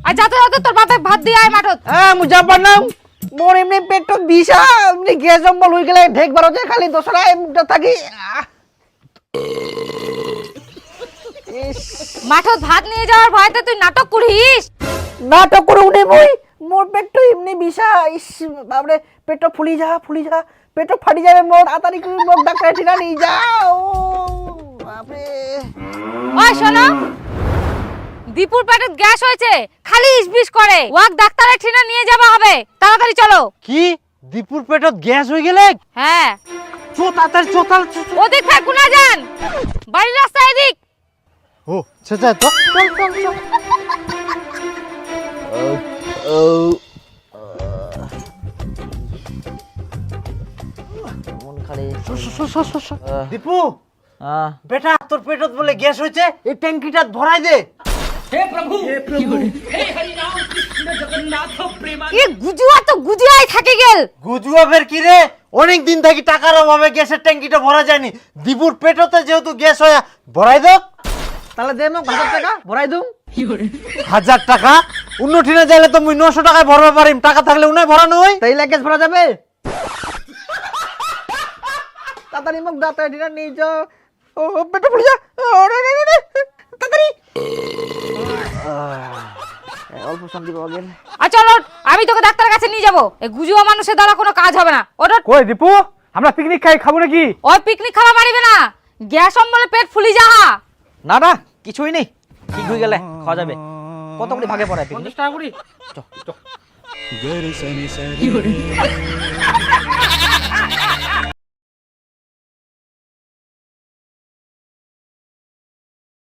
আর যাতে যাতে তোর বাপে ভাত দিয়ে আয় মাঠত। মু যাবার না মোর এমনি পেট বিষা এমনি গ্যাস জম্বল হয়ে গেলে ঢেক বারোতে খালি দোসরা মুখটা থাকি মাঠত ভাত নিয়ে যাওয়ার ভয়তে তুই নাটক করিস। নাটক করে উঠে বই মোর পেট এমনি বিষা ইস বাবরে পেট ফুলি যা পেট ফাটি যাবে মোর তাড়াতাড়ি করে মোর ডাক্তার ঠিনা নিয়ে যাও বাপরে। ওই শোনো, দীপুর পেটে গ্যাস হয়েছে, খালি ইসবিস করে, ওয়াক ডাক্তারের ঠিনা নিয়ে যাবা হবে, তাড়াতাড়ি চলো। কি দীপুর পেটত গ্যাস হয়ে গেলে? হ্যাঁ, চো তাড়াতাড়ি চো তাড়াতাড়ি। ওদিক ফের কোনা যান, বাড়ির রাস্তা এদিক। ও সেটা তো চল চল চল। মন খালি দীপু বেটা তোর পেটত বলে গ্যাস হয়েছে, এই ট্যাঙ্কিটা ভরাই দে। এ গুজুয়া তো গুজুয়াই থাকে গেল। গুজুয়াবের কি রে, অনেক দিন থাকি টাকার অভাবে গ্যাসের ট্যাঙ্কিটা ভরা যায়নি, দীপুর পেটতে যেহেতু গ্যাস হয় ভরাই দাও। তাহলে দে মোক 1000 টাকা ভরাই দুম। 1000 টাকা? উন্নঠিনে যাইলে তো মুই 900 টাকায় ভরবা পারিম, টাকা থাকলে উনাই ভরানো হয়। তাইলে গ্যাস ভরা যাবে তাড়াতাড়ি মোক ডাক্তার ঠিনা নিয়ে যাও ও পেট ফুলি যা তাড়াতাড়ি অল্প শান্তি পাওয়া গেল। আর চলো, আমি তোকে ডাক্তারের কাছে নিয়ে যাবো। এই গুজুয়া মানুষের দ্বারা কোনো কাজ হবে না। ওটা কই দীপু, আমরা পিকনিক খাবো নাকি? ওই পিকনিক খাওয়া পারিবে না, গ্যাস অম্বলে পেট ফুলি যাহা। না না কিছুই নেই, ঠিক হয়ে গেলে খাওয়া যাবে। কত করে ভাগে পড়ায় পিকনিক? 50 টাকা করে। চ চ